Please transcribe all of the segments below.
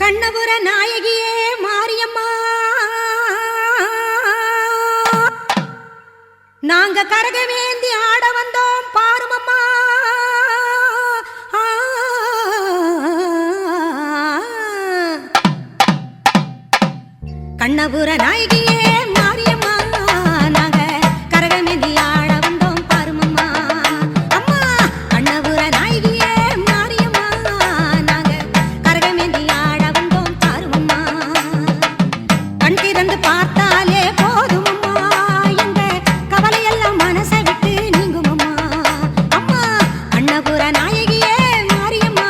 கண்ணபுர நாயகியே மாரியம்மா, நாங்க கரகவேந்தி ஆட வந்தோம் பாருமம்மா. கண்ணபுர நாயகியே மாரியம்மா, நாங்க கரகவேந்தி ஆட வந்தோம் பாருமம்மா. அம்மா கண்ணபுர நாயகியே மாரியம்மா, நாங்க கரகவேந்தி ஆட வந்தோம் பாருமம்மா. கண் திறந்து பார்த்தாலே போதுமம்மா, எங்க கவலையெல்லாம் மனசை விட்டு நீங்குமம்மா. அம்மா கண்ணபுர நாயகியே மாரியம்மா,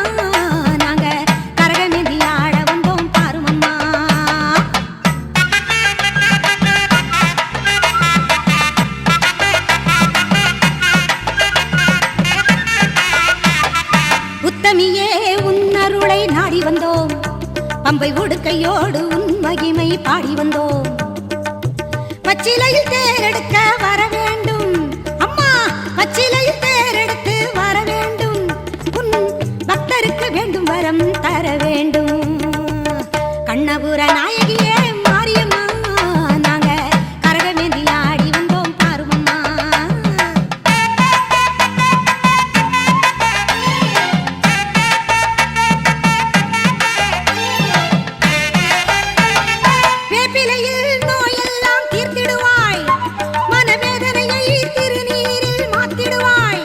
நாங்க கரகவேந்தி ஆட வந்தோம் பாருமம்மா. உத்தமியே உன்னருளை நாடி வந்தோம், பம்பை உடுக்கையோடு உன் மகிமை பாடி வந்தோம். பச்சிலையில் தேரெடுக்க வர வேண்டும் அம்மா, பச்சிலையில் தேரெடுத்து வர வேண்டும். உன் பக்தருக்கு வேண்டும் வரம் தர வேண்டும். கண்ணபுர நாயகியே மாரியம்மா, நாங்க கரகவேந்தி ஆடி வந்தோம் பாருமம்மா. வேப்பிலையில் நோயெல்லாம் தீர்த்திடுவாய், மனவேதனையை திருநீரில் மாத்திடுவாய்.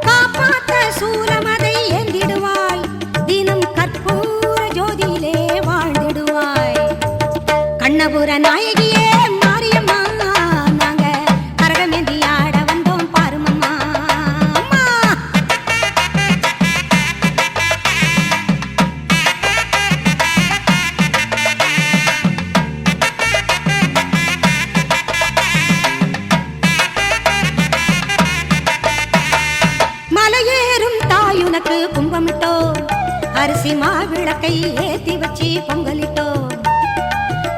காப்பாற்ற சூலமதை ஏந்திடுவாய், தினம் கற்பூர ஜோதியிலே வாழ்ந்திடுவாய். கண்ணபுர நாயகியே மாரியம்மா, நாங்க கரகவேந்தி ஆட வந்தோம் பாருமம்மா. அம்மா மலையேறும் தாயுனக்கு கும்பமிட்டோ, அரிசி மாவிளக்கை ஏத்தி வச்சு பொங்கலிட்டோ.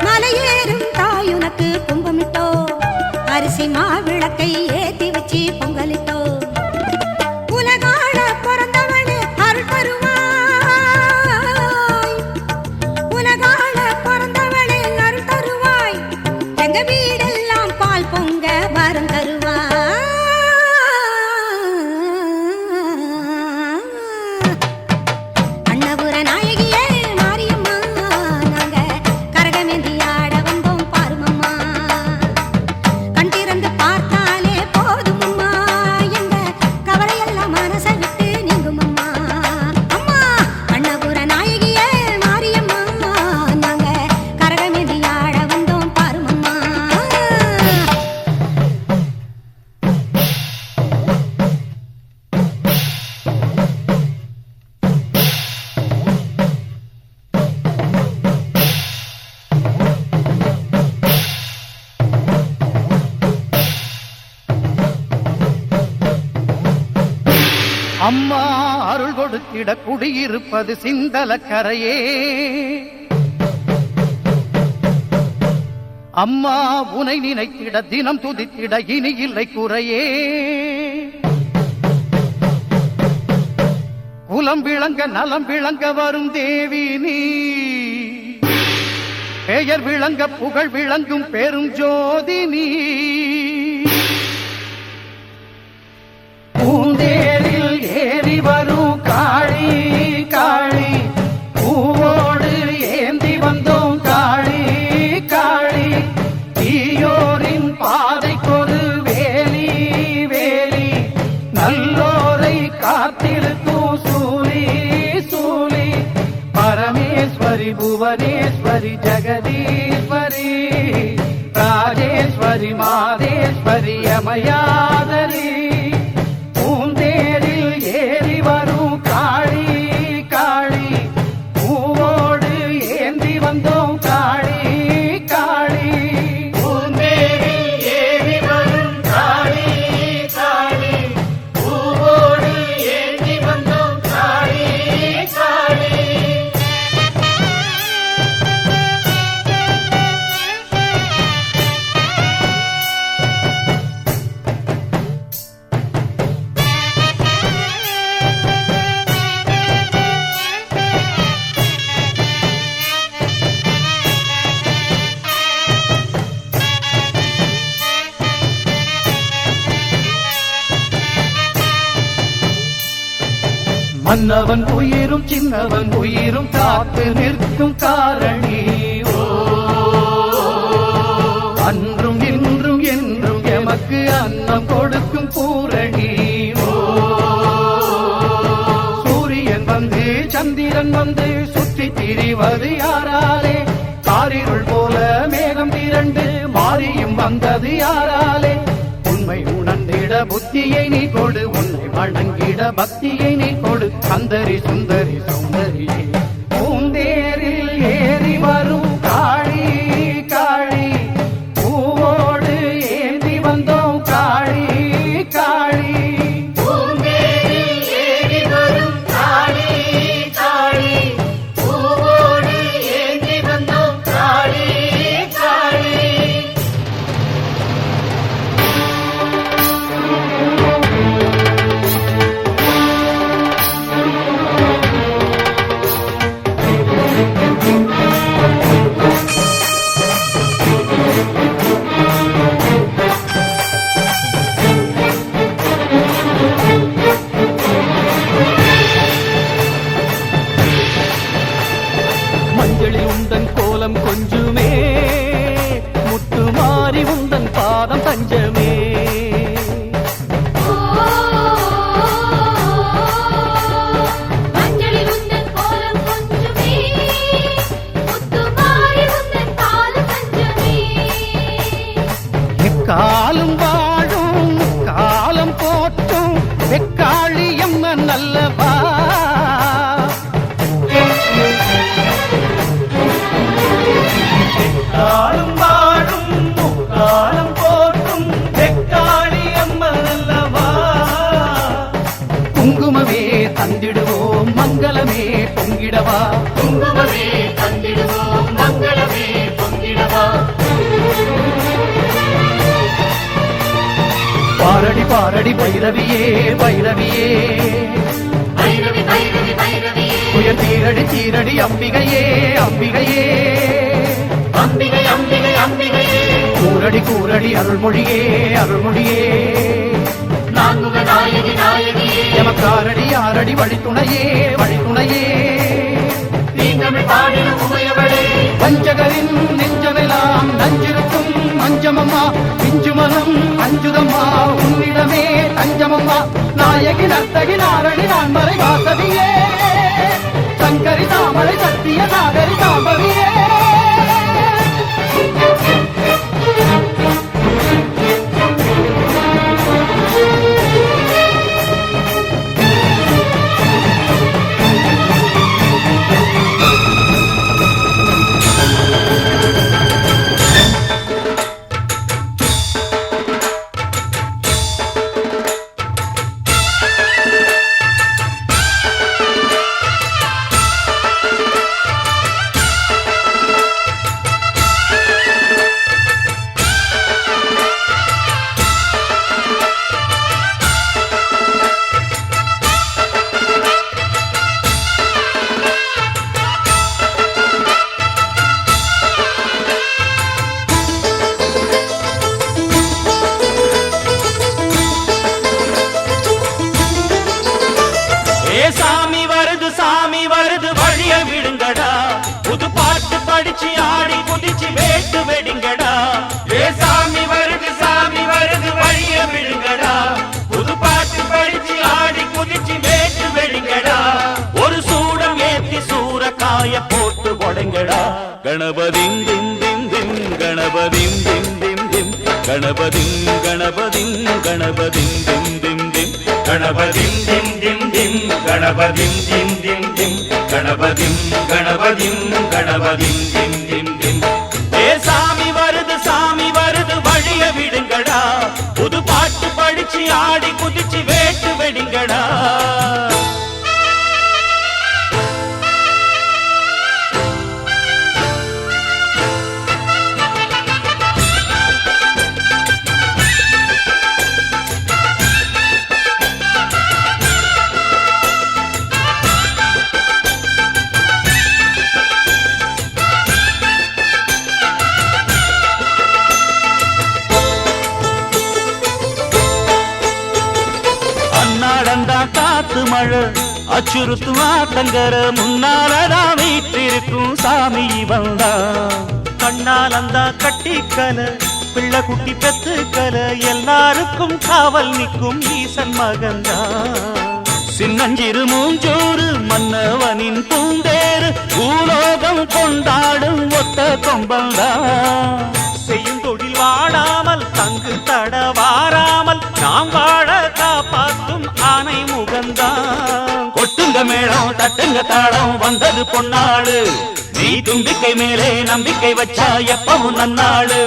மலையேறும் தாயுனக்கு கும்பமிட்டோ, அரிசி மாவிளக்கை ஏத்தி வச்சு பொங்கலிட்டோ. உலகாள பிறந்தவனே அருள் தருவாய், உலகாள பிறந்தவனே அருள் தருவாய். எங்க வீடெல்லாம் பால் பொங்க வரம் தருவாய். கண்ணபுர நாயகியே மாரியம்மா, நாங்க கரகவேந்தி ஆட வந்தோம் பாருமம்மா. கண் திறந்து பார்த்தாலே போதுமம்மா, எங்க கவலையெல்லாம் மனசை விட்டு நீங்குமம்மா. அம்மா கண்ணபுர நாயகியே மாரியம்மா, நாங்க கரகவேந்தி ஆட வந்தோம் பாருமம்மா. அம்மா அருள் கொடுத்திட குடியிருப்பது சிந்தலக்கரையே. அம்மா உனை நினைத்திட தினம் துதித்திட இனி இல்லை குறையே. குலம் விளங்க நலம் விளங்க வரும் தேவி நீ, பெயர் விளங்க புகழ் விளங்கும் பெரும் ஜோதி நீ. பூந்தேரில் ஏறி வரும் காளி காளி, பூவோடு ஏந்தி வந்தோம் காளி காளி. தீயோரின் பாதைக்கொரு வேலி வேலி, நல்லோரை காத்திருக்கும் சூலி சூலி. பரமேஸ்வரி புவனேஸ்வரி ஜெகதீஸ்வரி, ராஜேஸ்வரி மாதேஸ்வரி அமயாதரி. பூந்தேரில் ஏறி வரும் காளி காளி, பூவோடு ஏந்தி வந்தோம் காளி காளி. பூந்தேரில் ஏறி வரும் காளி காளி, பூவோடு ஏந்தி வந்தோம் காளி காளி. மன்னவன் உயிரும் சின்னவன் உயிரும் காத்து நிற்கும் காரணி ஓ, அன்றும் இன்றும் என்றும் எமக்கு அன்னம் கொடுக்கும் பூரணி ஓ, சூரியன் வந்து சந்திரன் வந்து சுற்றி திரிவது யாராலே, காரிருள் போல மேகம் திரண்டு மாறியும் வந்தது யாராலே, உண்மை உணர்ந்திட புத்தியை நீ கொடு, உன்னை வணங்கிட பக்தியை நீ கொடு, சந்தரி சுந்தரி சௌந்தரியே பூந்தேரில் ஏறி வரும் காளி காளி, பூவோடு ஏந்தி வந்தோம் காளி காளி. மஞ்சளில் உந்தன் கோலம் கொஞ்சுமே, முத்து மாறி உந்தன் பாதம் தஞ்சமே, எக்காலும் வாழும் காலம் போற்றும் வெக்காளி அம்மன் அல்லவா, காலம் வாழும் காலம் போற்றும் வெக்காளி அம்மன் அல்லவா, குங்குமமே தந்திடுவோம் மங்களமே பொங்கிடவா, குங்குமமே தந்திடுவோம் மங்களமே பொங்கிடவா, பாரடி பாரடி பைரவியே பைரவியே, பைரவி பைரவி பைரவியே, உயர் தீரடி தீரடி அம்பிகையே அம்பிகையே, அம்பிகை அம்பிகை அம்பிகையே, கூரடி கூரடி அருள்மொழியே அருள்மொழியே, நான்முக நாயகி நாயகியே, எமக்காரடி ஆரடி வழித்துணையே வழித்துணையே, தீங்கமிழ் பாடிடும் உமையவளே, வஞ்சகரின் நெஞ்சமெல்லாம் நஞ்சிருக்கும் மஞ்சமம்மா, பிஞ்சுமனம் அஞ்சுதம்மா உன்னிடமே தஞ்சமம்மா, நாயகி நர்த்தகி நாரணி நான்மறை வாசவியே, சங்கரி தாமரை சத்திய நாகரி சாம்பவியே. படிச்சு ஆடி குதிச்சு வேட்டு வெடிங்கடா, ஏ சாமி வருது வழிய விடுங்கடா, புது பாட்டு படிச்சு ஆடி குதிச்சு வேட்டு வெடிங்கடா, ஒரு சூடம் ஏத்தி சூரக்காய போட்டு உடைங்கடா, கணபதிம் திம் திம் திம் கணபதிம் திம் திம் திம் கணபதிம் கணபதிம் கணபதிம் திம் திம் திம் கணபதிம் திம் திம் திம் கணபதிம் திம் திம் திம் கணபதிம் கணபதிம் கணபதிம் திம் திம் திம். ஏ சாமி வருது வழிய விடுங்கடா, புது பாட்டு படிச்சு ஆடி குதிச்சு வேட்டு வெடிங்கடா. அச்சுறுத்தும் ஆத்தங்கர முன்னாலதான் வீற்றிருக்கும் சாமி வந்தா கண்ணால் அந்த கட்டிக்கல பிள்ளை குட்டி பெத்துக்கல எல்லாருக்கும் காவல் நிற்கும் ஈசன் மகந்தா சின்னஞ்சிறு மூஞ்சோறு மன்னவனின் பூந்தேறு பூலோகம் கொண்டாடும் ஒத்த கொம்பந்தா செய்யும் தொழில் வாடாமல் தங்கு தட வாராமல் நாம் வாழ காப்பாற்றும் ஆனை முகந்தான் கொட்டுங்க மேளம் தட்டுங்க தாளம் வந்தது பொன்னாடு நீ தும்பிக்கை மேலே நம்பிக்கை வச்சா எப்பவும் நன்னாடு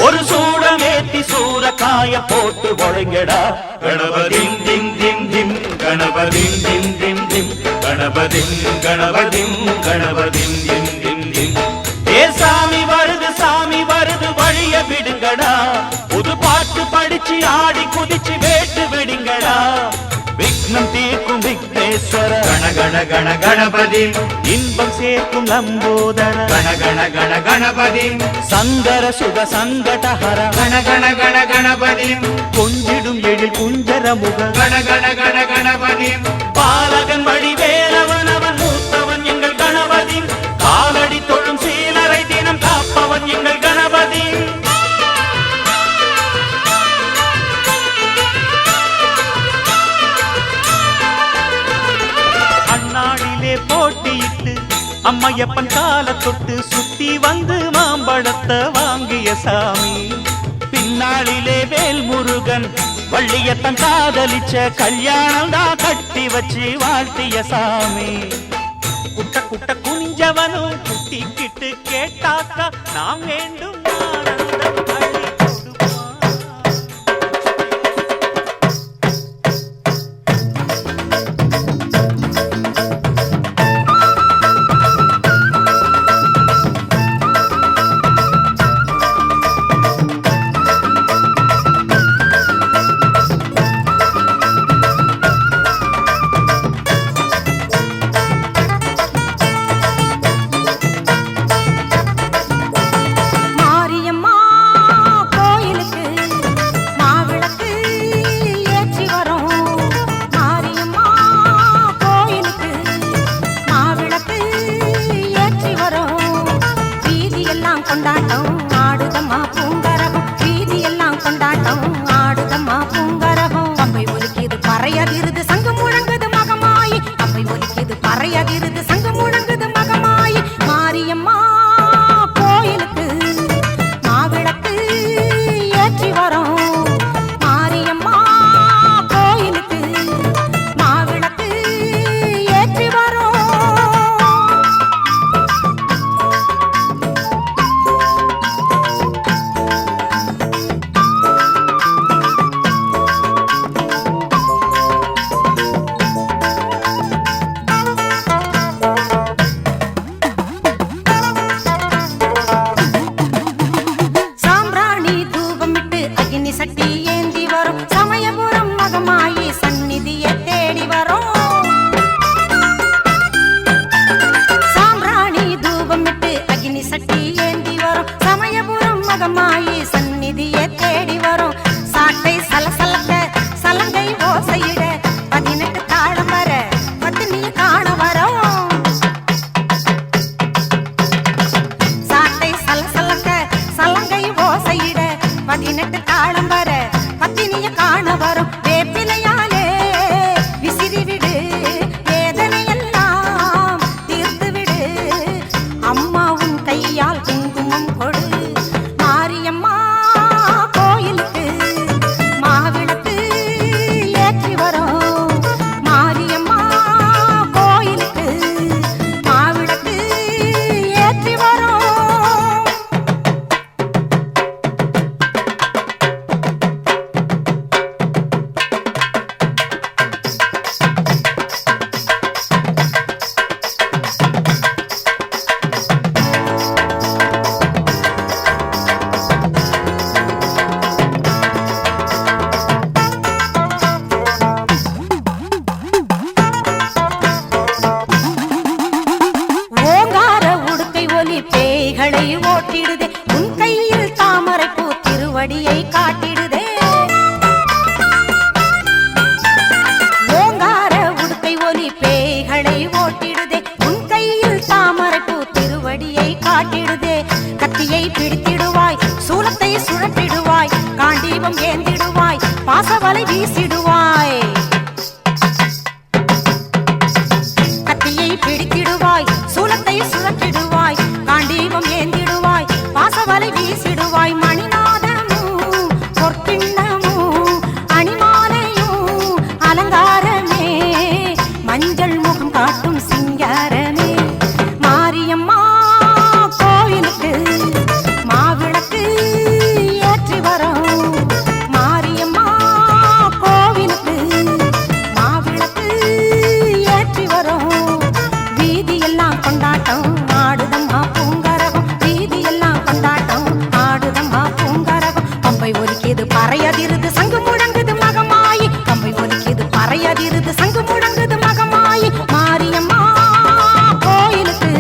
ஒரு சூடமேத்தி சூரக்காய போட்டு ஒழுங்கடா கணபதிம் திம் திம் திம் கணபதிம் திம் திம் திம் கணபதிம் கணபதிம் கணபதிம் திம் திம் திம் ஏ சாமி வருது வழிய விடுங்கடா புது பாட்டு படிச்சு ஆடி குதிச்சு வேட்டு விடுங்கடா விக்னம் தீர்க்கும் விக்னேஸ்வர கண கண கண கணபதி இன்பம் சேர்க்கும் லம்போதர கண கண கண கணபதி சந்தர சுக சங்கடஹர கண கண கண கணபதி கொஞ்சிடும் எழில் குஞ்சர முக கண கண கண கணபதி பாலகன் வடிவேலவன் அவன் மூத்தவன் எங்கள் கணபதி காலடி தொழும் சீலரை தினம் காப்பவன் எங்கள் கணபதி அண்ணாடிலே போட்டியிட்டு அம்மையப்பன் கால தொட்டு சுத்தி வந்து மாம்பழத்தை வாங்கிய சாமி பின்னாளிலே வேல் முருகன் வள்ளியத்தன் காதலிச்ச கல்யாணம் தான் கட்டி வச்சு வாழ்த்திய சாமி குட்ட குட்ட குனிஞ்சவனும் குட்டிக்கிட்டு கேட்டாக்கா நாம் வேண்டும் ஆனந்தம் அள்ளி கொடுப்பான். மாரியம்மா கோயிலுக்கு மாவிளக்கு ஏற்றி வரோம். மாரியம்மா கோயிலுக்கு மாவிளக்கு ஏற்றி வரோம். வீதியெல்லாம் கொண்டாட்டம் ஆடுதம்மா பூங்கரகம். வீதியெல்லாம் கொண்டாட்டம் ஆடுதம்மா பூங்கரகம். பம்பை ஒலிக்குது பறையதிருது சங்கு முழங்குது மகமாயி. பம்பை ஒலிக்குது பறையதிருது சங்கு முழங்குது மகமாயி. மாரியம்மா கோயிலுக்கு மாவிளக்கு ஏற்றி வரோம். மாரியம்மா கோயிலுக்கு மாவிளக்கு ஏற்றி வரோம். பிடித்திடுவாய் சூலத்தை சுழற்றிடுவாய் காண்டீபம் ஏந்திடுவாய் பாசவலை வீசிடுவாய் கத்தியை பிடித்திடுவாய் சூலத்தை சுழற்றிடுவாய் காண்டீபம் ஏந்திடுவாய் பாசவலை வீசிடுவாய் மணிநாதமும் பொற்கிண்ணமும் அணிமாலையும் அலங்காரமே மஞ்சள் முகம் காட்டும் சிங்காரமே மாரியம்மா கோயிலுக்கு மாவிளக்கு ஏற்றி வரோம் மாரியம்மா கோவிலுக்கு மாவிளக்கு ஏற்றி வரோம் வீதியெல்லாம் கொண்டாட்டம் ஆடுதம்மா பூங்கரகம் வீதியெல்லாம் கொண்டாட்டம் ஆடுதம்மா பூங்கரகம் பம்பை ஒலிக்கிது பறையதிருது சங்கு முழங்குது மகமாயி பம்பை ஒலிக்கிது பறையதிருது சங்கு முழங்குது மகமாயி மாரியம்மா கோயிலுக்கு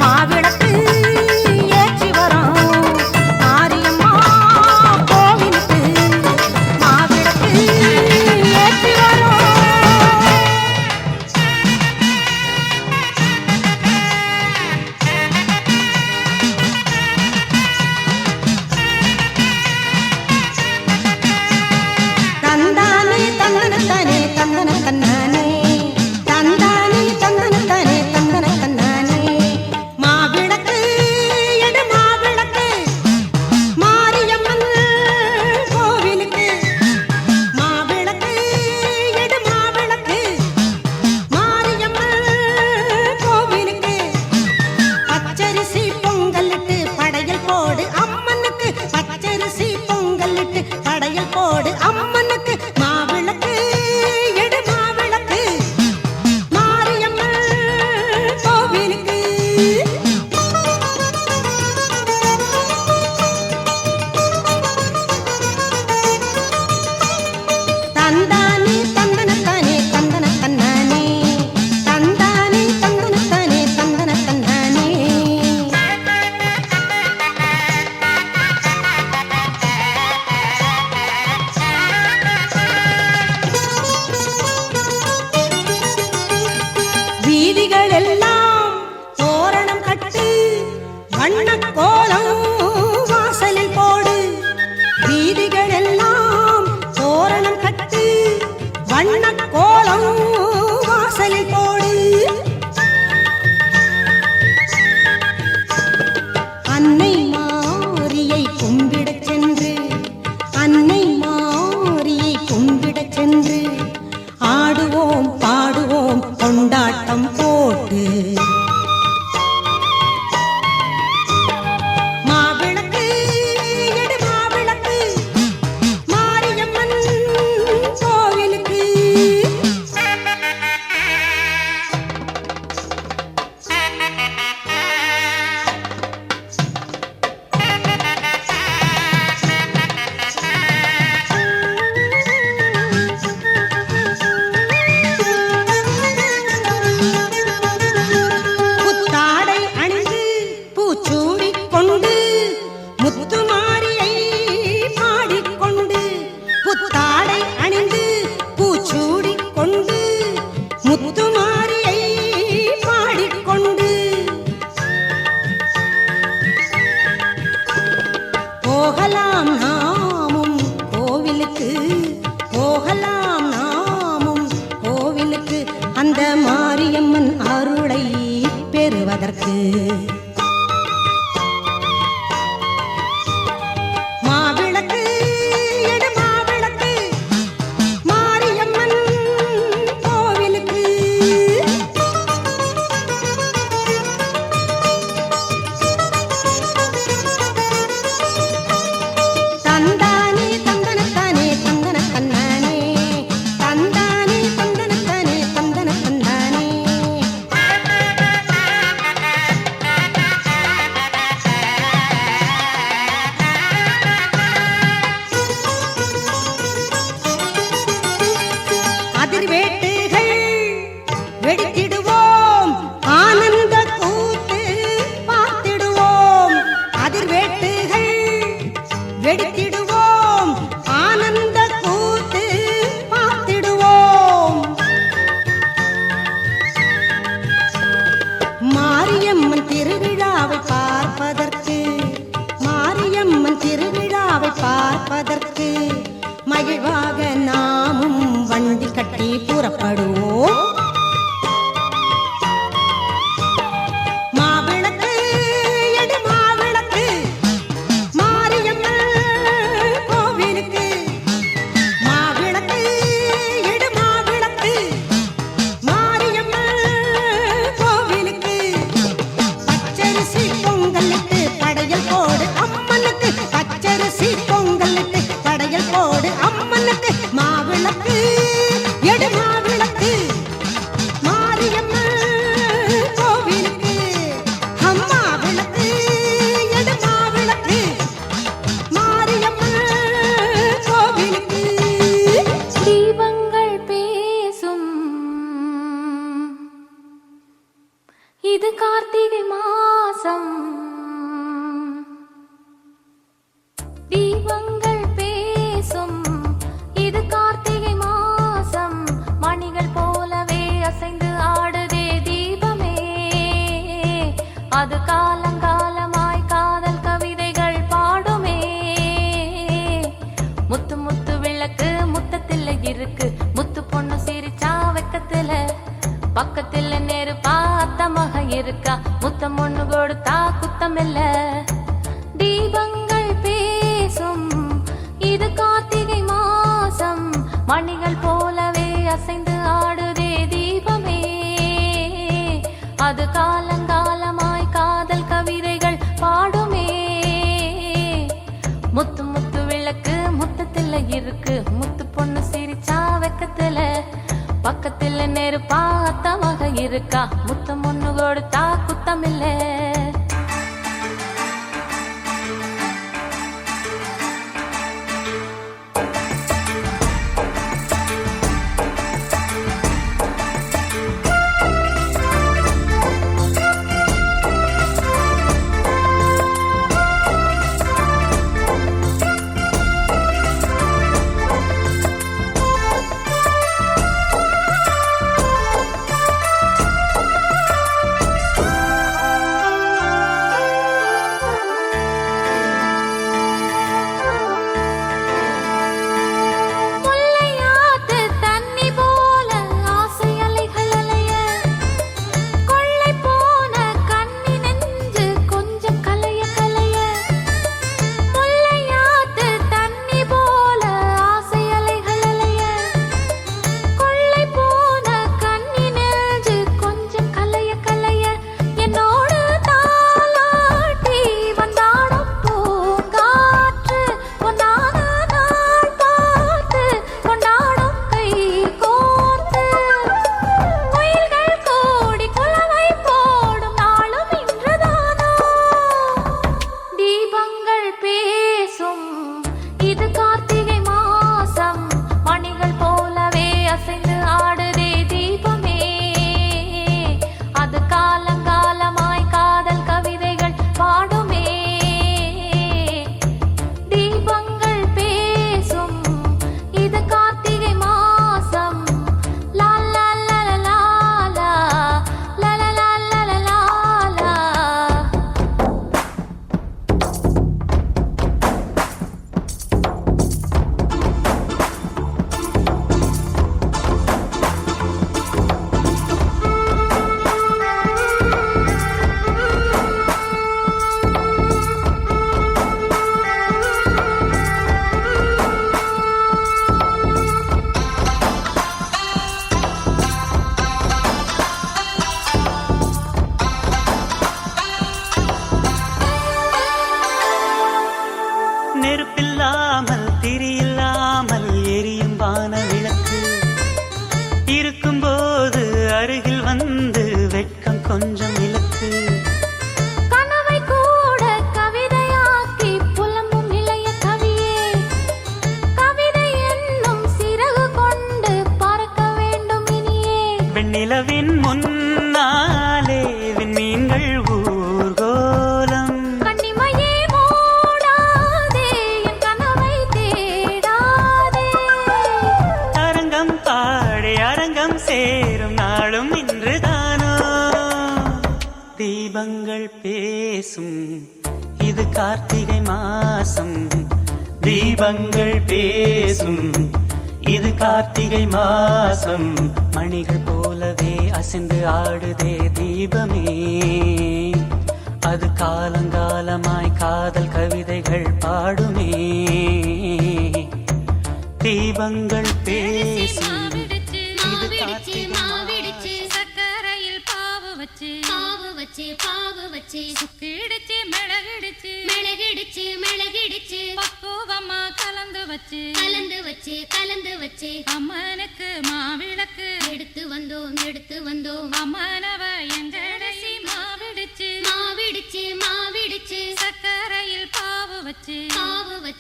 மாவிளக்கு ஏற்றி வரோம் மாரியம்மா கோவிலுக்கு மாவிளக்கு ஏற்றி வரோம் தந்தானே தந்தனத்தானே தந்தன தன்னானே தந்தானே தந்தனத்தானே தந்தன தன்னானே மாவிளக்கு எடு மாவிளக்கு மாரியம்மன் கோவிலுக்கு மாவிளக்கு எடு மாவிளக்கு மாரியம்மன் கோவிலுக்கு பச்சரிசி பொங்கலிட்டு படையல் போடு அம்மனுக்கு பச்சரிசி பொங்கலிட்டு படையல் போடு அம்மனுக்கு மாவிளக்கு எடு மாவிளக்கு மாரியம்மன் கோவிலுக்கு தந்தானே தந்தனத்தானே தந்தன தன்னானே தந்தானே தந்தனத்தானே தந்தன தன்னானே வீதிகள் எல்லாம் தோரணம் கட்டு வண்ணக் கோலம் வாசலில் போடு வீதிகள் எல்லாம் தோரணம் கட்டு வண்ணக் கோலம் வாசலில் போடு அன்னை மாரியை கும்பிடச் சென்று அன்னை மாரியை கும்பிடச் சென்று ஆடுவோம் பாடுவோம் கொண்டாட்டம் போட்டு மாவிளக்கு எடு மாவிளக்கு மாரியம்மன் கோவிலுக்கு புத்தாடை அணிந்து பூச்சூடிக் கொண்டு முத்துமாரியை பாடிக்கொண்டு புத்தாடை அணிந்து பூச்சூடிக் கொண்டு முத்துமாரியை பாடிக்கொண்டு போகலாம் நாமும் கோவிலுக்கு போகலாம் நாமும் கோவிலுக்கு அந்த மாரியம்மன் அருளை பெறுவதற்கு மாவிளக்கு எடு மாவிளக்கு மாரியம்மன் கோவிலுக்கு தந்தானே தந்தனத்தானே தந்தன தன்னானே தந்தானே தந்தனத்தானே தந்தன தந்தானே இது கார்த்திகை மாசம் தீபங்கள் பேசும். இது கார்த்திகை மாசம் மணிகள் போலவே அசைந்து ஆடுதே தீபமே. அது காலங்காலமாய் காதல் கவிதைகள் பாடுமே. முத்து முத்து விளக்கு முத்தத்தில் இருக்கு. முத்து பொண்ணு சிரிச்சா வெக்கத்துல பக்கத்துல நெருப்பா அத்தமாக இருக்கா. முத்தம் ஒண்ணு கொடுத்தா குத்தமில்ல. தீபங்கள் பேசும். இது கார்த்திகை மாசம் மணிகள் போலவே அசைந்து ஆடுதே தீபமே. அது காலங்காலமாய் காதல் கவிதைகள் பாடுமே. முத்து முத்து விளக்கு முத்தத்துல இருக்கு. முத்து பொண்ணு சிரிச்சா வெக்கத்துல பக்கத்துல நெருப்பா அத்தமாக இருக்கா. முத்தம் ஒண்ணு கொடுத்தா குத்தமில்ல. நெருப்பில்லாமல் திரியில்லாமல் எரியும் வான விளக்கு இருக்கும்போது அருகில் வந்து வெட்கம் கொஞ்சம் இலக்கு. கனவை கூட கவிதையாக்கி புலம்பும் இளைய கவியே. கவிதை என்னும் சிறகு கொண்டு பறக்க வேண்டும் இனியே. வெண்ணிலவின் முன்னாலே விண்மீன்கள் ஊர்கோலம். கண்ணிமையே மூடாதே என் கனவை தேடாதே. அரங்கம் பாடி அரங்கம் சேரும் நாளும் இன்றுதானோ. தீபங்கள் பேசும். இது கார்த்திகை மாசம். தீபங்கள் பேசும். இது கார்த்திகை மாசம் மணிகள் போலவே அசைந்து ஆடுதே தீபமே. அது காலங்காலமாய் காதல் கவிதைகள் பாடுமே. தீபங்கள் பேசும். இது கார்த்திகை மாவிடுச்சு சக்கரையில் பாவு வச்சு பாவு வச்சு சுக்கிடுச்சு மிளகிடுச்சு மிளகிடுச்சு பக்குவமா கலந்து வச்சு அம்மனுக்கு மாவிளக்கு எடுத்து வந்தோம் அம்மனவ எங்கடசி மாவிடுச்சு சக்கரையில் பாவு வச்சு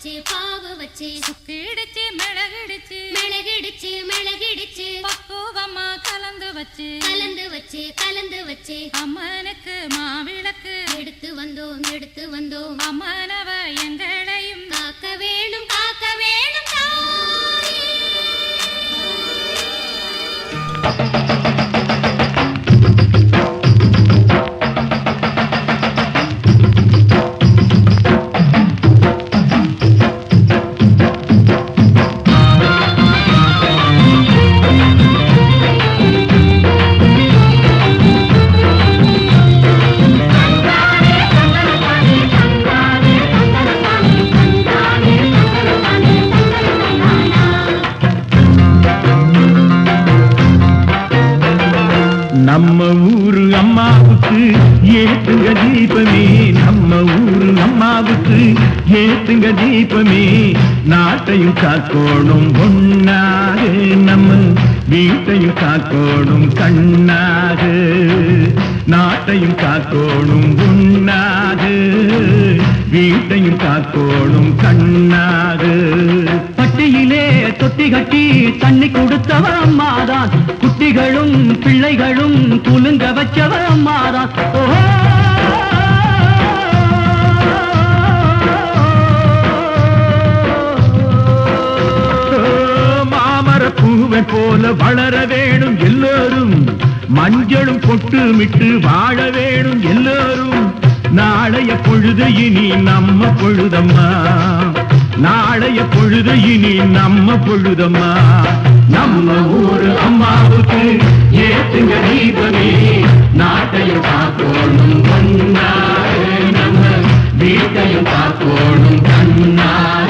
வச்சு பாவு வச்சு சுக்கிடுச்சு மிளகிடுச்சு மிளகிடுச்சு மிளகிடுச்சு பக்குவமா கலந்து வச்சு கலந்து வச்சு கலந்து வச்சு அம்மனுக்கு மாவிளக்கு எடுத்து வந்தோம் அம்மனவ எங்களையும் காக்க வேணும் தாயே. நம்ம ஊரு அம்மாவுக்கு ஏத்துங்க தீபமே, நம்ம ஊரு அம்மாவுக்கு ஏத்துங்க தீபமே. நாட்டையும் காக்கோணும் ஒன்னாக, நம்ம வீட்டையும் காக்கோணும் கண்ணாக. நாட்டையும் காக்கோணும் ஒன்னாக, வீட்டையும் காக்கோணும் கண்ணாக. பட்டியிலே தொட்டி கட்டி தண்ணி கொடுத்தவ அம்மாதான், குட்டிகளும் பிள்ளைகளும் துலுங்க வச்சவ அம்மாதான். மாமர பூவை போல வளர வேணும் எல்லோரும், மஞ்சளும் பொட்டுமிட்டு வாழ வேணும் எல்லோரும். நாளைய பொழுது இனி நம்ம பொழுதம்மா, நாளைய பொழுது இனி நம்ம பொழுதம்மா. நம்ம ஊரு அம்மாவுக்கு ஏத்துங்க தீபமே, நாட்டையும் காக்கோணும் கண்ணாக, நம்ம வீட்டையும் காக்கோணும் கண்ணாக.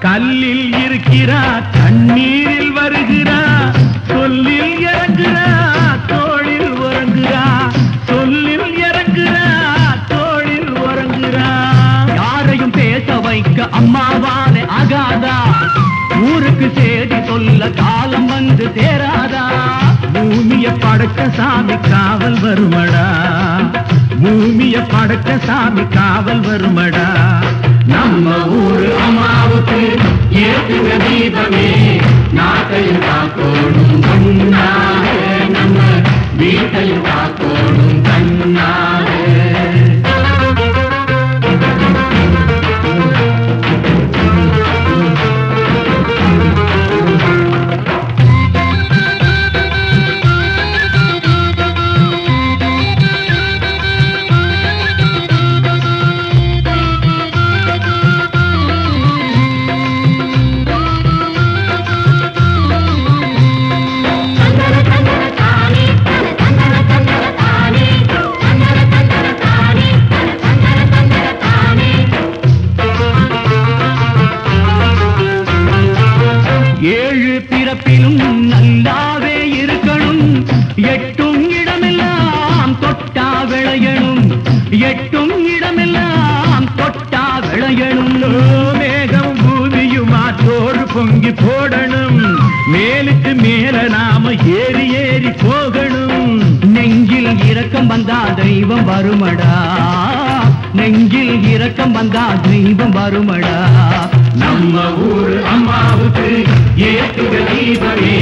கல்லில் இருக்கிறா தண்ணீரில் வருகிறா, சொல்லில் இறங்குறா தோளில் உறங்குறா, சொல்லில் இறங்குறா தோளில் உறங்குறா. யாரையும் பேச வைக்க அம்மாவாலே ஆகாதா, ஊருக்கு செய்தி சொல்ல காலம் வந்து சேராதா. பூமிய படைச்ச சாமி காவல் வருமடா, பூமிய படைச்ச சாமி காவல் வருமடா. நம்ம ஊரு அம்மாவுக்கு ஏத்துங்க தீபமே, நாட்டையும் காக்கோணும் கண்ணாக, நம்ம வீட்டையும் காக்கோணும் கண்ணாக. ஏழு பிறப்பிலும் நல்லாவே இருக்கணும், எட்டும் இடமெல்லாம் தொட்டா விளையணும், எட்டும் இடமெல்லாம் தொட்டா விளையணும். மேகம் பூமியுமா தோடு பொங்கி போடணும், மேலுக்கு மேல நாம ஏறி ஏறி போகணும். நெஞ்சில் இரக்கம் வந்தா தெய்வம் வருமடா, நெஞ்சில் இரக்கம் வந்தா தெய்வம் வருமடா. நம்ம ஊரு அம்மாவுக்கு ஏத்துங்க தீபமே,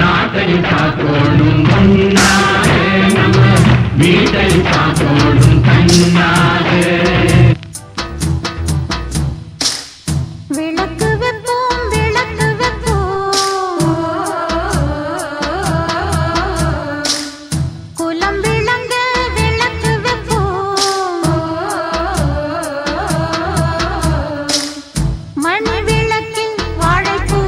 நாட்டையும் காக்கோணும் கண்ணாக, நம்ம வீட்டையும் காக்கோணும் கண்ணாக. விளக்கு வைப்போம் விளக்கு வைப்போம், குலம் விளங்க விளக்கு வைப்போம். மணி விளக்கில் வாழைப்பூ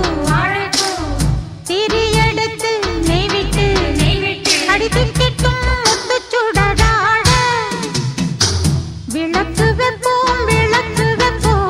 திரியெடுத்து நெய்விட்டு அடித்திட்டும் முத்துச்சுடராட. விளக்கு வைப்போம் விளக்கு வைப்போம்,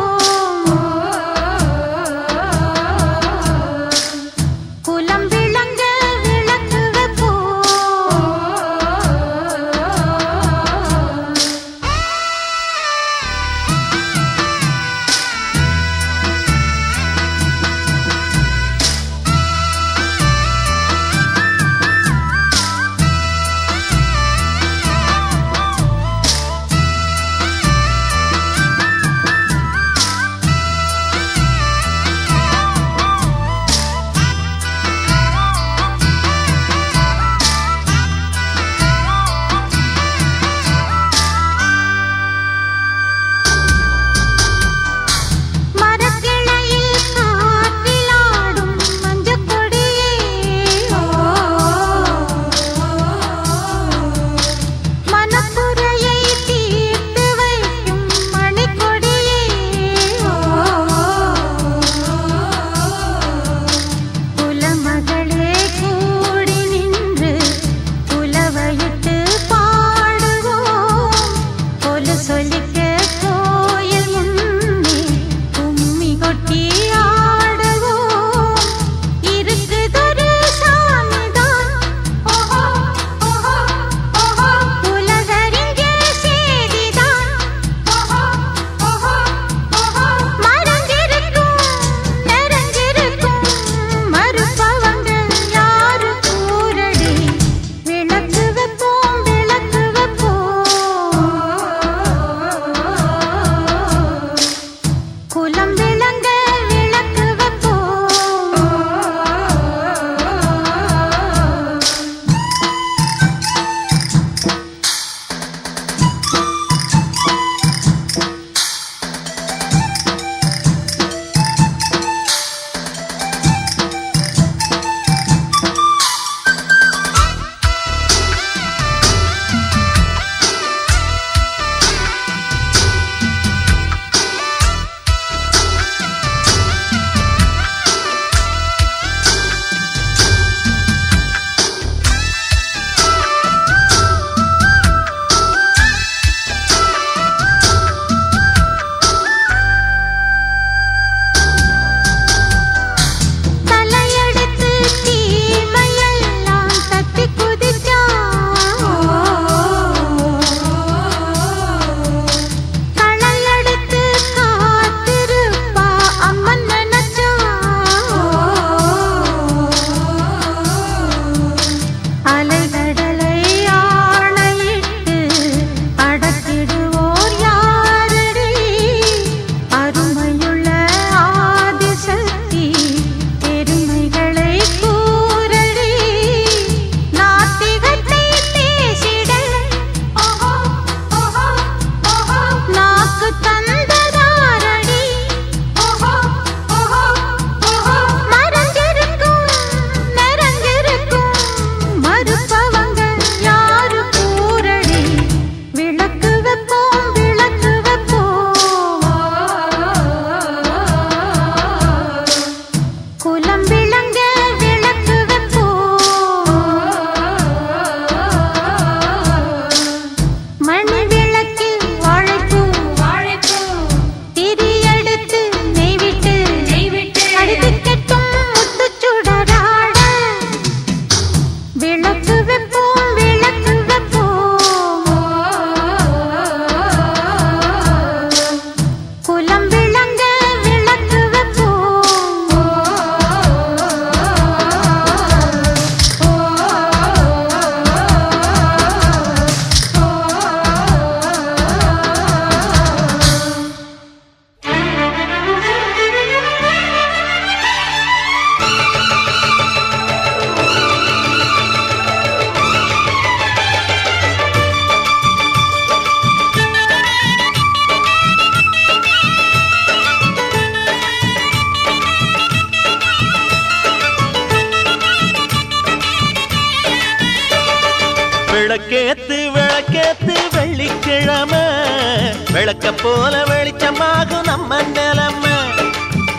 விளக்க போல வெளிச்சமாகும் நம்ம நிலைமை.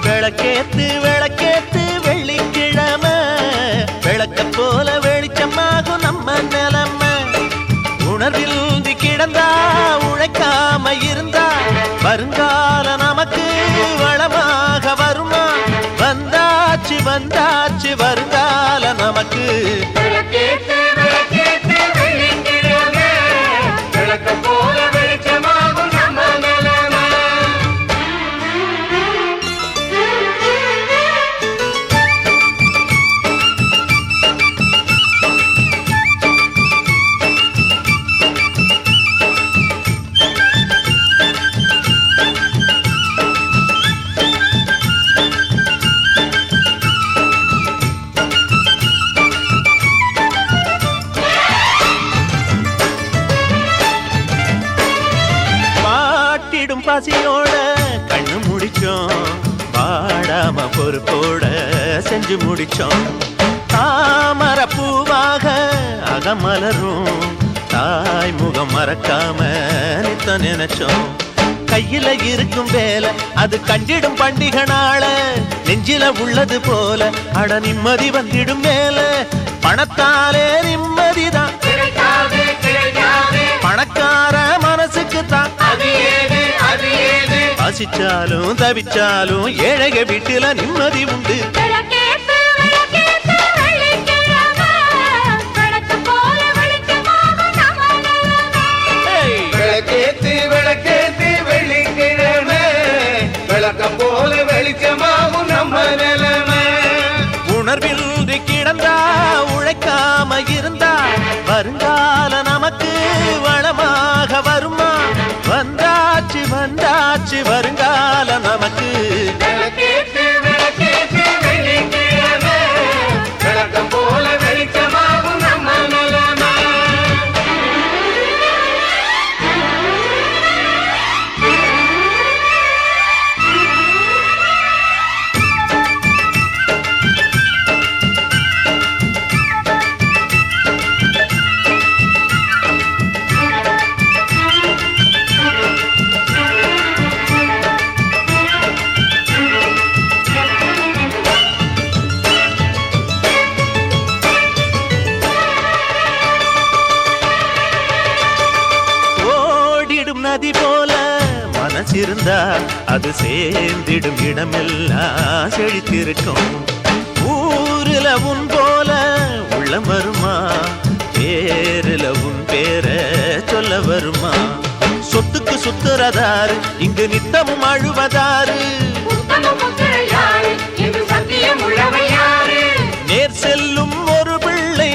விளக்கேத்து விளக்கேத்து வெள்ளிக்கிழமை, விளக்க போல வெளிச்சமாகும் நம்ம நிலைமை. உணர்வில் கிடந்தா உழைக்காம இருந்தா வருங்கால நமக்கு வளமாக வருமா? வந்தாச்சு வந்தாச்சு வருங்கால நமக்கு. விளக்கேத்து விளக்கேத்து வெள்ளிக்கிழமை, விளக்க போல வெளிச்சமாகும் நம்ம நிலைமை. பசியோட கண்ணு முடிச்சோம், பாடாம பொறுப்போட செஞ்சு முடிச்சோம். தாமர பூவாக அகமலரும் தாய் முகம் மறக்காம நித்த நினைச்சோம். கையில இருக்கும் வேலை அது கண்டிடும் பண்டிகை நாள, நெஞ்சில உள்ளது போல அட நிம்மதி வந்திடும் மேல. பணத்தாலே நிம்மதிதான் பணக்கார மனசுக்கு தான். பசிச்சாலும் தவிச்சாலும் ஏழைக வீட்டுல நிம்மதி உண்டு. விளக்கேத்து விளக்கேத்து வெள்ளிக்கிழமை, விளக்க போல வெளிச்சமாகும் நம்ம நிலைமை. விளக்கேத்து விளக்கேத்து வெள்ளிக்கிழமை, விளக்க போல வெளிச்சமாகும் நம்ம நிலைமை. உணர்வில் கிடந்தா உழைக்காம இருந்தா வருங்கால நமக்கு வளமாக வருமா? வந்தாச்சு வந்தாச்சு வருங்கால நமக்கு. விளக்கேத்து விளக்கேத்து வெள்ளிக்கிழமை, விளக்க போல வெளிச்சமாகும் நம்ம நிலைமை. நதி போல மனசிருந்தா அது சேர்ந்திடும் இடமெல்லாம் செழித்திருக்கும். ஊருல உன் போல உள்ளம் வருமா? பேருல உன் பேர சொல்ல வருமா? சொத்துக்கு சுத்துறதாரு இங்கு நித்தமும் அழுவதாரு? நேர் செல்லும் ஒரு பிள்ளை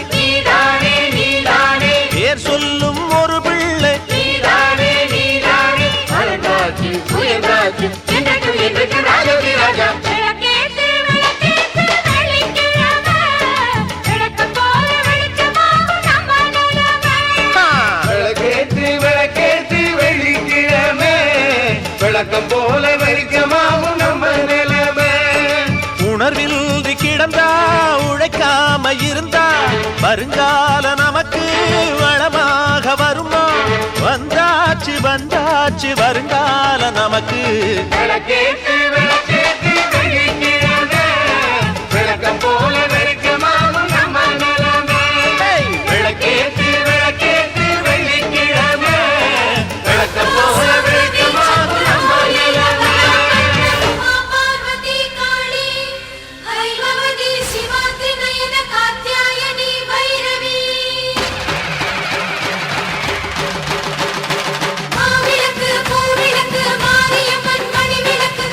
பேர் சொல்லும் ஒரு பிள்ளை. விளக்கேத்து விளக்கேத்து வெள்ளிக்கிழமை, விளக்க போல வெளிச்சமாகும் நம்ம நிலைமை. விளக்கேத்து விளக்கேத்து வெள்ளிக்கிழமை, விளக்க போல வெளிச்சமாகும் நம்ம நிலைமை. உணர்வில் கிடந்தா உழைக்காம இருந்தா வருங்கால நமக்கு வளமாக வருமா? வந்தாச்சு வந்தாச்சு வருங்கால நமக்கு. விளக்கேத்து விளக்கேத்து வெள்ளிக்கிழமை, விளக்க போல வெளிச்சமாகும் நம்ம நிலைமை. விளக்கேத்து விளக்கேத்து வெள்ளிக்கிழமை, விளக்க போல வெளிச்சமாகும் நம்ம நிலைமை. பார்வதி காளி ஐலவதி சிவாதி நயன காத்யாயனி பைரவி மாவிளக்கு பூவிளக்கு மாரியம்மன் மணிவிளக்கு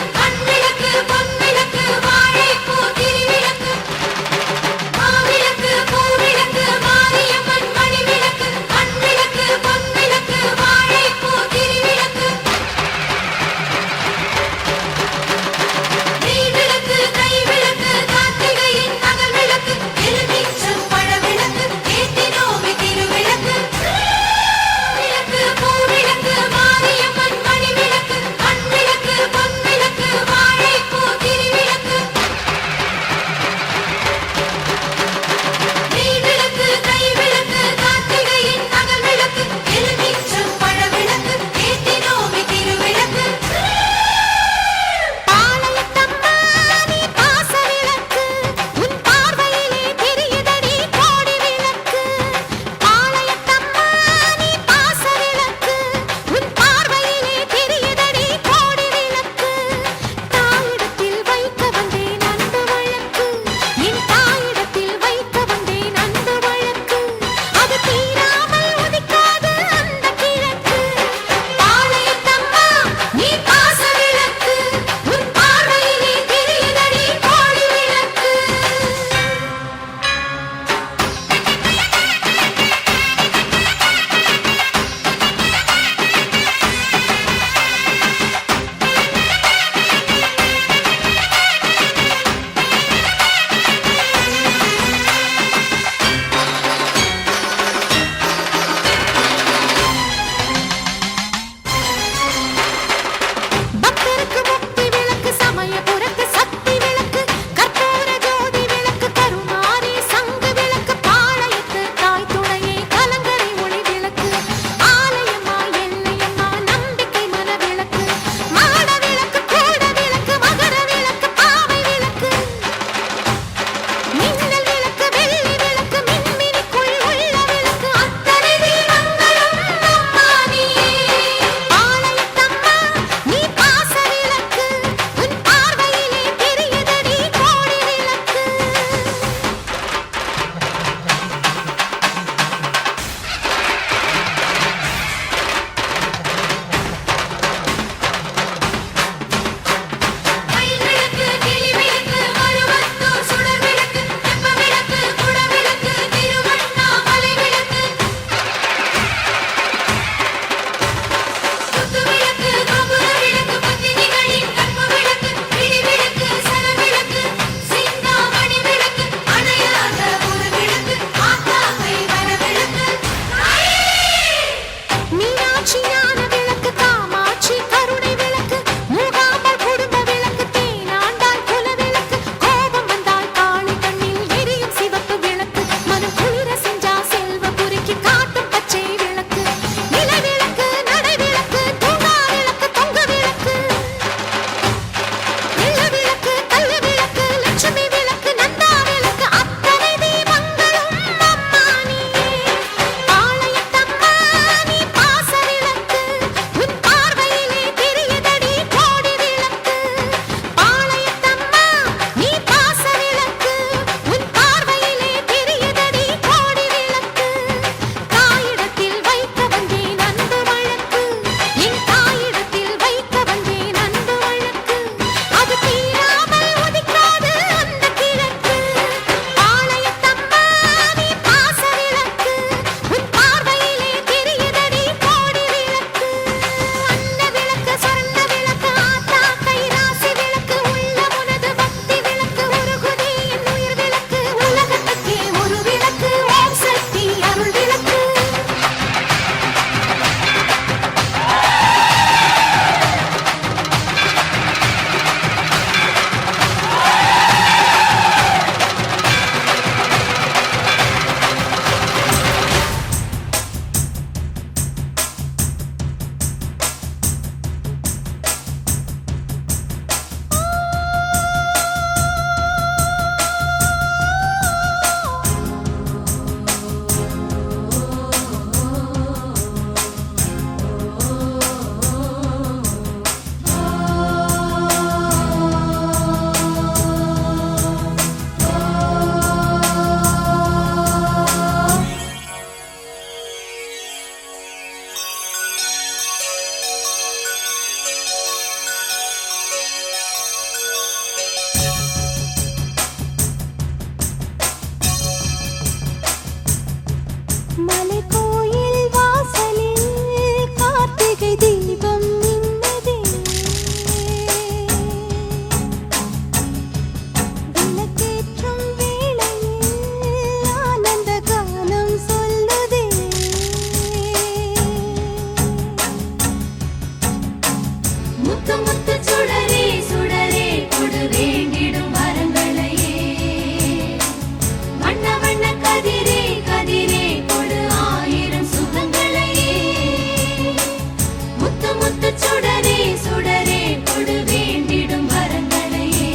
சுடரே சுடரே கொடு வேண்டிடும் வரங்களையே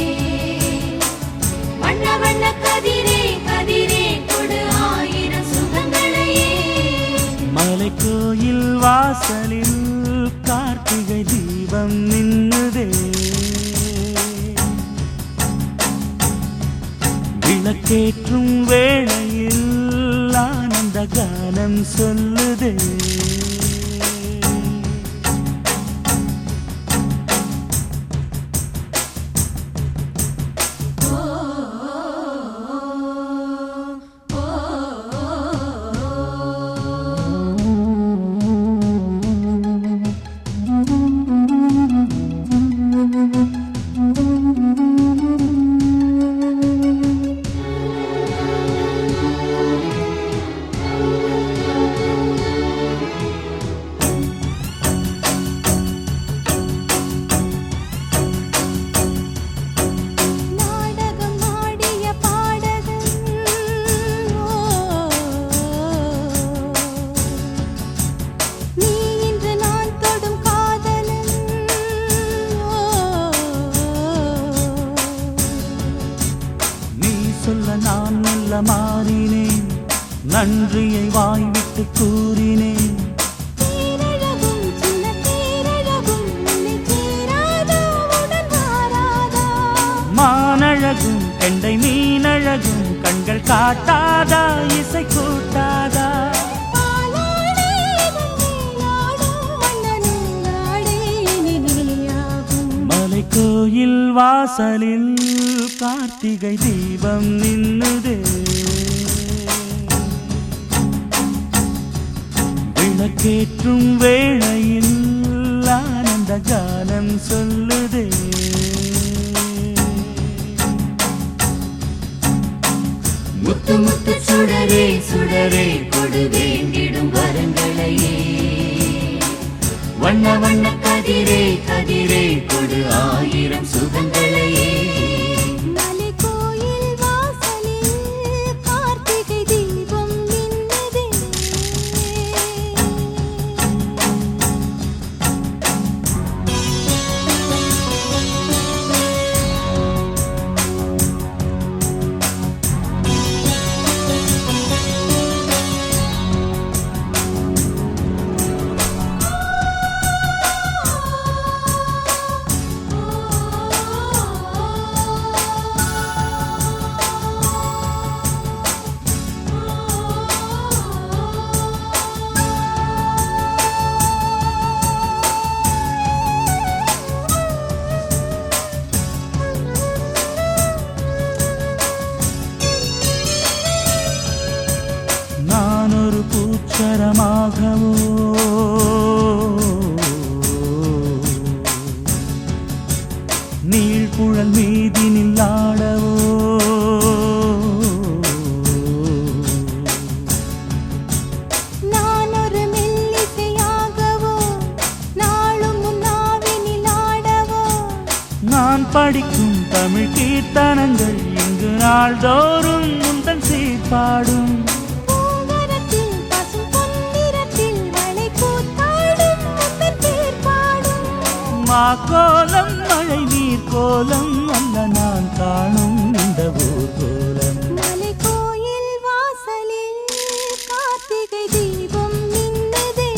வண்ண வண்ண கதிரே கதிரே கொடு ஆயிரம் சுகங்களையே மலைக்கோயில் வாசலில் கார்த்திகை தீபம் நின்னுதே விளக்கேற்றும் வேளையில் ஆனந்த கானம் சொல்லுதே நாடகம் ஆடிய பாடகன் நீ இன்று நான் தொடும் காதலன் நீ சொல்ல நான் மெல்ல மாறினேன் நன்றியை வாய்விட்டு கூறினேன் தேரழகும் சின்ன தேரழகும் உன்னை சேராதா உடன் வாராதா மானழகும் கெண்டை மீனழகும் கண்கள் காட்டாதா இசை கூட்டாதா பாலாடே நாடும் வண்ணனும் நாடே இனி நீயாகும் மலைக்கோயில் வாசலில் கார்த்திகை தீபம் நின்னுதே விளக்கேற்றும் வேளையில் ஆனந்த கானம் சொல்லுதே முத்து முத்து சுடரே சுடரே கொடு வேண்டிடும் வரங்களையே வண்ண வண்ண கதிரே கதிரே கொடு ஆயிரம் சுகங்களையே மலைக்கோயில் வாசலில் கார்த்திகை தீபம் நின்னுதே நான் ஒரு பூச்சரமாகவோ நீழ்குழல் மீதினில் ஆடவோ நான் ஒரு மெல்லிசையாகவோ நாளும் முன்னாவினில் ஆடவோ நான் படிக்கும் தமிழ் கீர்த்தனங்கள் இங்கு நாள்தோறும் முந்தன் சீர்பாடும் பூங்கரத்தில் பசும் பொன்னிறத்தில் வளை கூத்தாடும் முத்தன் தேர் பாடும் மாக்கோலம் மழை நீர் கோலம் அல்ல நான் காணும் இந்த ஊர்கோலம் மலைக்கோயில் வாசலில் கார்த்திகை தீபம் நின்னுதே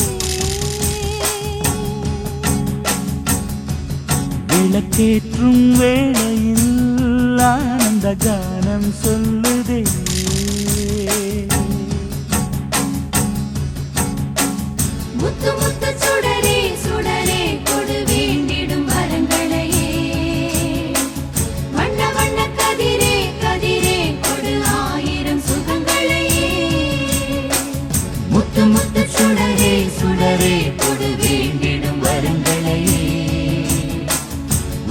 விளக்கேற்றும் வேளையில் ஆனந்த கானம் சொல்லுதே முத்து முத்து சுடரே சுடரே கொடு வேண்டிடும் வரங்களையே வண்ண வண்ண கதிரே கதிரே கொடு ஆயிரம் சுகங்களையே முத்து முத்து சுடரே சுடரே கொடு வேண்டிடும் வரங்களையே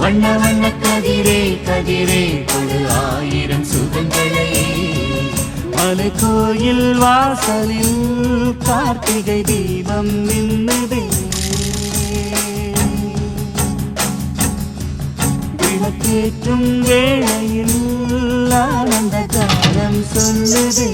வண்ண வண்ண கதிரே கதிரே கொடு ஆயிரம் சுகங்களையே மலைக்கோயில் வாசலில் கார்த்திகை தீபம் நின்னுதே விளக்கேற்றும் வேளையில் ஆனந்த காலம் சொல்லுதே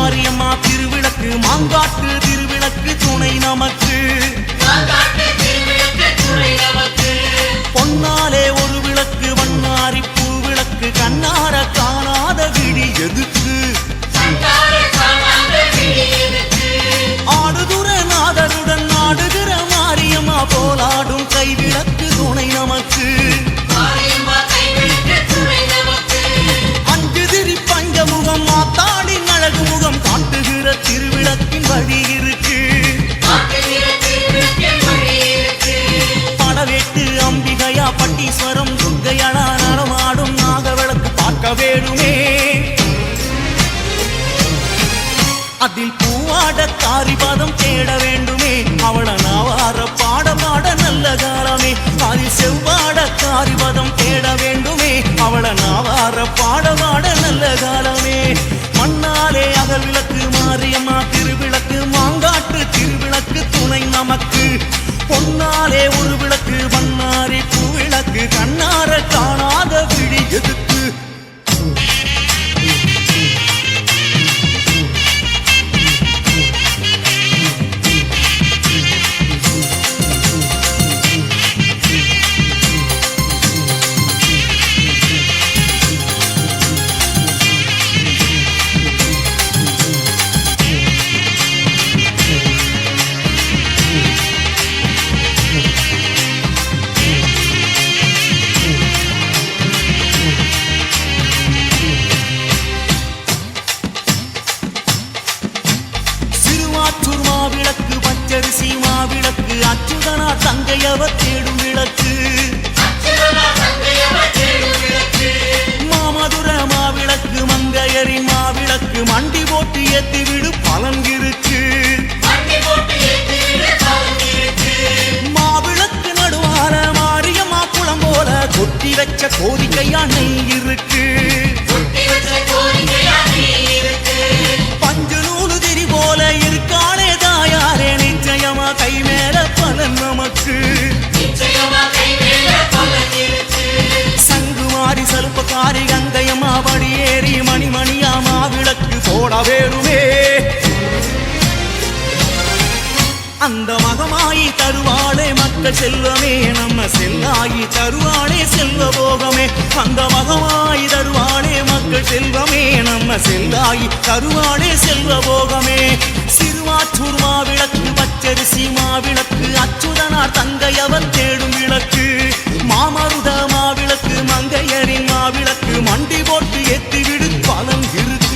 மாரியம்மா திருவிளக்கு மாங்காட்டு திருவிளக்கு துணை நமக்கு பொன்னாலே ஒரு விளக்கு வண்ணாரி பூ விளக்கு கண்ணார காணாத விடி எதுக்கு ஆடுதுற நாதருடன் ஆடுகிற மாரியம்மா போலாடும் கைவிளக்கு துணை நமக்கு அஞ்சு திரி பஞ்சமுகம் மாத்தாடின் அழகு முகம் காட்டுகிற திருவிளக்கின் வழி இருக்கு படவேட்டு அம்பிகையா பட்டீஸ்வரம் துர்க்கையடா நடமாடும் நாகவிளக்கு பார்க்க வேணுமே அதில் பூவாட காரிபாதம் தேட வேண்டுமே அவள நாவார பாட பாட நல்ல காலமே அதில் செவ்வாட காரிபாதம் தேட வேண்டுமே அவள நாவார பாட பாட நல்ல காலமே மண்ணாலே அகல் விளக்கு மாரியம்மா திருவிளக்கு மாங்காட்டு திருவிளக்கு துணை நமக்கு பொன்னாலே ஒரு விளக்கு வண்ணாரி பூவிளக்கு கண்ணார காணாத விழி எதுக்கு மாவிளக்கு பச்சரிசி மாவிளக்கு அச்சுதனா தங்கையவ தேடும் விளக்கு மாமதுர மாவிளக்கு மங்கையரின் மாவிளக்கு மண்டி போட்டு ஏத்தி விடு பலங்கிருக்கு மாவிளக்கு நடுவார மாரியம்மா குளம் போல கொட்டி வச்ச கோரிக்கையா நெய் இருக்கு பஞ்சு நூலு திரி போல இருக்காளே தாயாரே நிச்சயமா கை மேல பலன் நமக்கு சங்குமாரி சலுப்பக்காரி கங்கையம்மா படியேறி மணிமணியா மாவிளக்கு போட வேணுமே அந்த மகமாயி தருவாளே மக்கள் செல்வமே நம்ம செல்லாயி தருவாளே செல்வ போகமே அந்த மகமாயி தருவாளே மக்கள் செல்வமே நம்ம செல்லாயி தருவாளே செல்வ போகமே சிறுவாச்சூர் மாவிளக்கு பச்சரிசி மாவிளக்கு அச்சுதனார் தங்கையவர் தேடும் விளக்கு மாமருத மாவிளக்கு மங்கையரின் மாவிளக்கு மண்டி போட்டு ஏத்தி விடு பலன் இருக்கு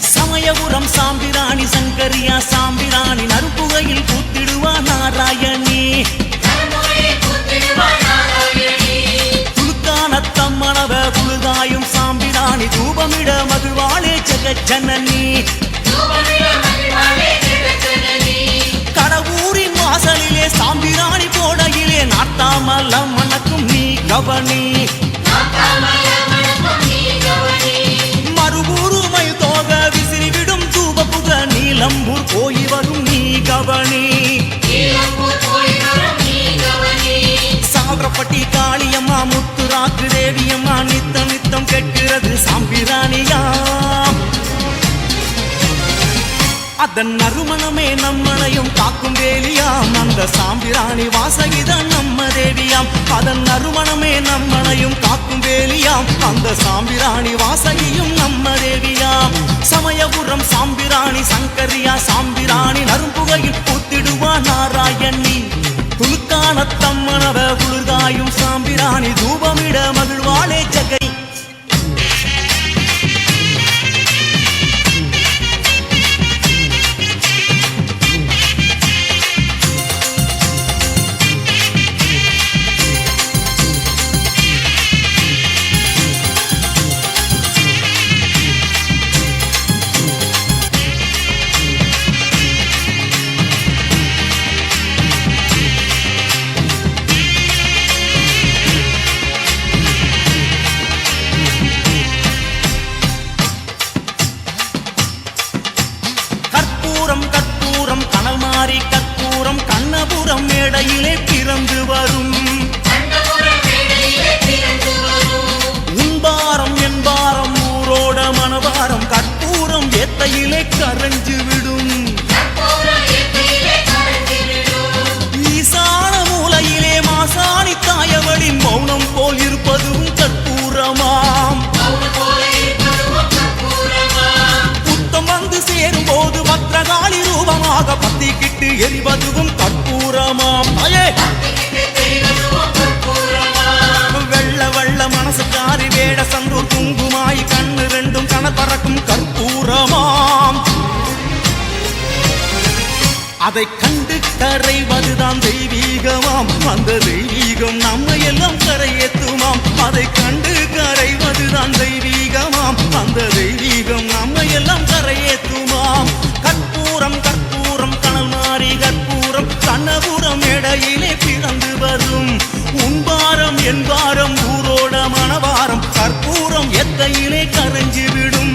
சமயபுரம் சாம்பிராணி சங்கரியா சாம்பிராணி நறுப்புகையில் கூத்திடுவா நாராயணி துலுக்கானத்தம்மனவ குழுதாயும் சாம்பிராணி தூபமிட மகிழ்வாளே ஜெகஜனனி கடவுரின் வாசலிலே சாம்பிராணி போடையிலே நாட்டாமல்ல மணக்கும் நீ கவனி மறுபூருமை தோக விசிறிவிடும் தூப புக நீலம்பூர் போய் வரும் நீ கவனி சாவரப்பட்டி காளியம்மா முத்துராக்கு தேவியம்மா நித்தம் நித்தம் கேட்கிறது சாம்பிராணியாம் அதன் நறுமணமே நம்மளையும் காக்கும் வேலியாம் அந்த சாம்பிராணி வாசகிதான் நம்ம தேவியாம் அதன் நறுமணமே நம்மளையும் காக்கும் வேலியாம் அந்த சாம்பிராணி வாசகியும் நம்ம தேவியாம் சமயபுரம் சாம்பிராணி சங்கரியா சாம்பிராணி நறும்புகையில் பூத்திடுவா நாராயணி துலுக்கானத்தம்மனவ குளிர்காயும் சாம்பிராணி தூபமிட மகிழ்வாளே ஜகை மாறி கற்பூரம் கண்ணபுரம் மேடையிலே பிறந்து வரும் உன்பாரம் என்பாரம் ஊரோட மனபாரம் கற்பூரம் ஏத்தையிலே கரைஞ்சு விடும் ஈசான மூலையிலே மாசாணி தாயவளின் மௌனம் போல் இருப்பதும் கற்பூரமாம் புத்தம் வந்து சேரும் போது பத்திரகாளி ரூபமாக பத்திக்கிட்டு எரிவதுவும் கற்பூரமாம் வெள்ள வெள்ள மனசுக்காரி வேட சந்தூர் குங்குமாய் கண்ணு ரெண்டும் கண பறக்கும் கற்பூரமாம் அதை கண்டு கரைவதுதான் தெய்வீகமாம் அந்த தெய்வீகம் நம்மை எல்லாம் கரையேத்துமாம் அதை கண்டு கரைவதுதான் தெய்வீகமாம் அந்த தெய்வீகம் நம்மை எல்லாம் கரையேத்துமாம் கற்பூரம் கற்பூரம் கனல் மாறி கற்பூரம் கண்ணபுரம் இடையிலே பிறந்து வரும் உன்பாரம் என்பாரம் ஊரோட மனவாரம் கற்பூரம் எத்தையிலே கரைஞ்சு விடும்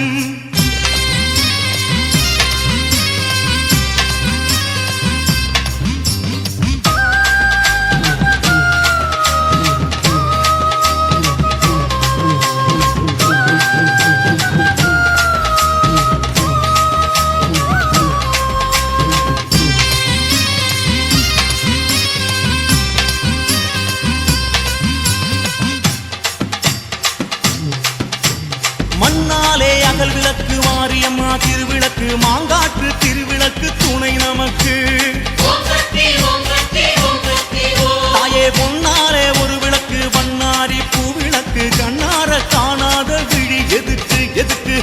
மண்ணாலே அகல் விளக்கு மாரியம்மா திருவிளக்கு மாங்காட்டு திருவிளக்கு துணை நமக்கு தாயே பொன்னாலே ஒரு விளக்கு பண்ணாரி பூவிளக்கு கண்ணார காணாத விழி எதுக்கு எதுக்கு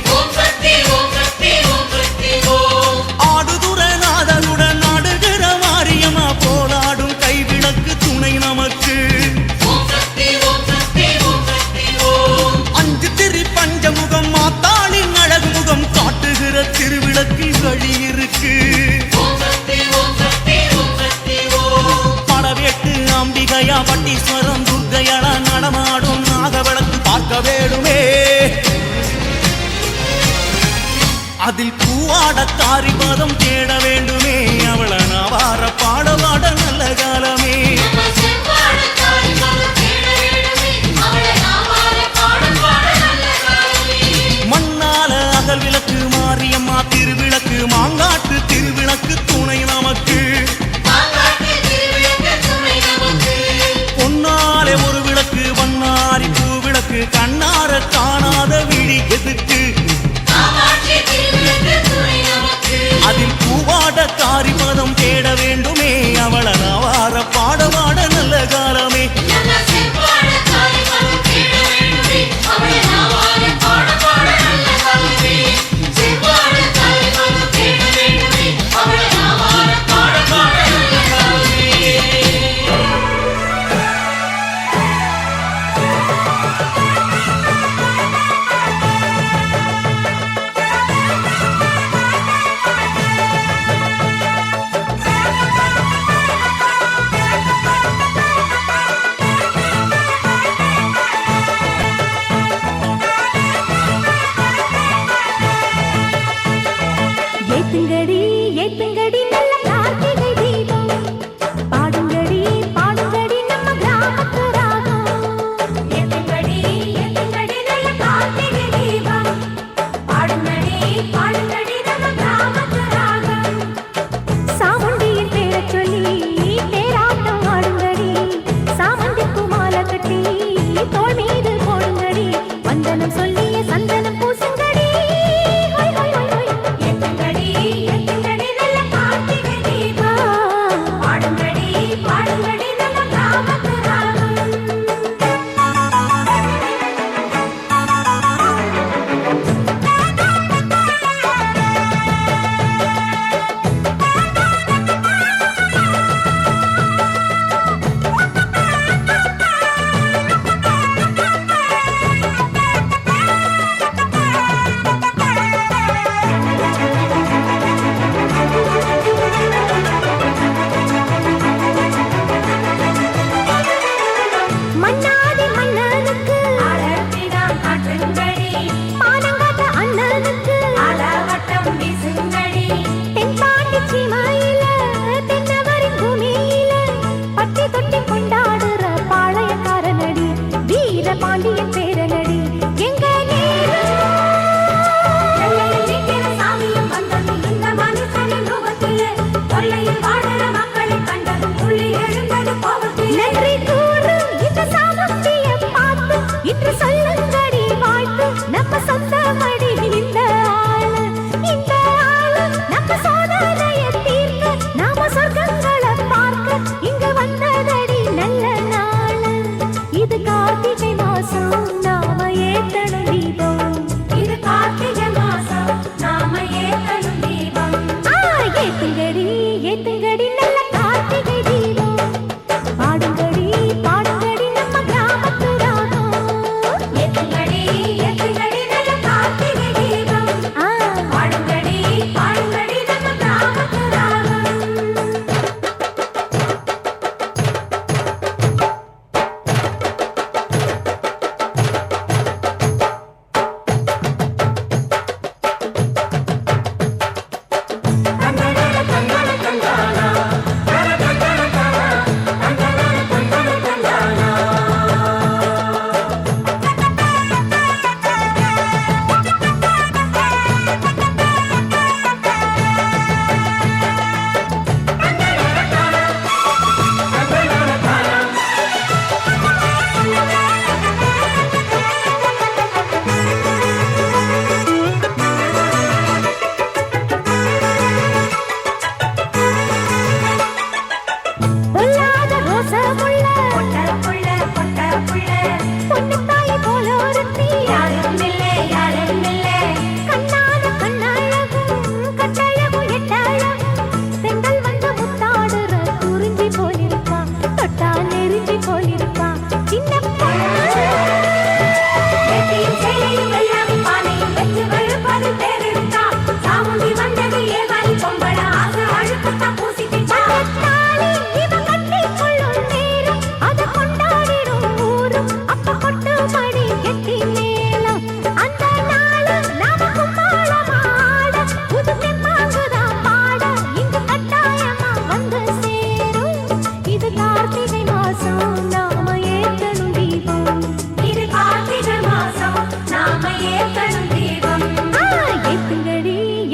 ஆடுதுற நாதனுடன் ஆடுகிற மாரியம்மா போலாடும் கைவிளக்கு துணை நமக்கு பஞ்சமுகம் மாத்தாளின் அழகு முகம் காட்டுகிற திருவிளக்கில் வழி இருக்கு படவேட்டு அம்பிகையா பட்டீஸ்வரம் துர்க்கையடா நடமாடும் நாகவிளக்கு பார்க்க வேணுமே அதில் பூவாட காரிபதம் தேட வேண்டுமே அவள நவார பாடவாட நல்ல காலமே விளக்கு மாரியம்மா திருவிளக்கு மாங்காட்டு திருவிளக்கு துணை நமக்கு பொன்னாலே ஒரு விளக்கு வண்ணாரி பூ விளக்கு கண்ணார காணாத விழி எதுக்கு அதில் பூவாட காரிபதம் தேட வேண்டுமே அவள நவார பாடவாட நல்ல காலமே தோள் மீது போடுங்கடி வந்தனம் சொல்லிய சந்தனம் பூசுங்கடி எட்டுங்கடி நல்ல காட்டி ஏத்துங்கடி ஏத்துங்கடி நல்ல கார்த்திகை தீபம் பாடுங்கடி பாடுங்கடி நம்ம கிராமத்து ராகம் ஏத்துங்கடி ஏத்துங்கடி நல்ல கார்த்திகை தீபம் பாடுங்கடி பாடுங்கடி நம்ம கிராமத்து ராகம் பொல்லாத ரோசமுள்ள பொட்ட புள்ள பொன்னுத்தாய் போல ஒருத்தி யாரும் இல்லை கண்ணான கண்ணழகும் கட்டழகும் எட்டழகும் செங்கல் வந்து முத்தாடுற குறிஞ்சி போலிருப்பா தொட்டா நெருஞ்சி போலிருப்பா சின்ன வெட்டியும் சேலையும் வெள்ளாவி பானையும் வெச்சு வழுப்பது தேரிருக்கா சாமுண்டி வந்தது ஏகாலி பொம்பள ஆசை அழுக்கத்தா பூசிக்கிட்டா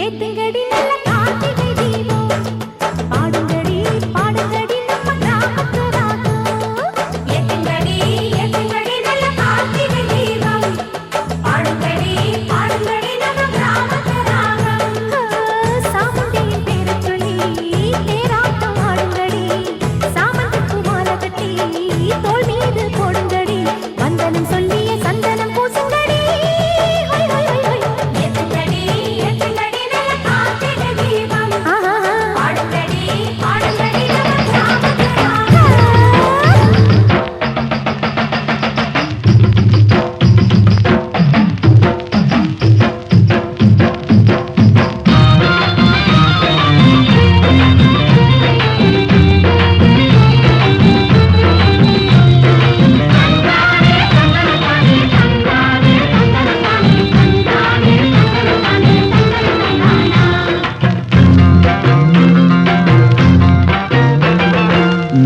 ஏத்துங்கடி நல்ல கார்த்திகை தீபம் பாடுங்கடி பாடுங்கடி நம்ம கிராமத்து ராகம் ஏத்துங்கடி ஏத்துங்கடி நல்ல கார்த்திகை தீபம் பாடுங்கடி பாடுங்கடி நம்ம கிராமத்து ராகம் சாமுண்டியின் பேரை சொல்லி தேராட்டம் ஆடுங்கடி சாமந்துக்கு மாலை கட்டி தோள் மீது போடுங்கடி வந்தனம் சொல்லிய சந்தனம் பூசுங்கடி ஏத்துங்கடி ஏத்துங்கடி நல்ல கார்த்திகை தீபம் பாடுங்கடி பாடுங்கடி நம்ம கிராமத்து ராகம்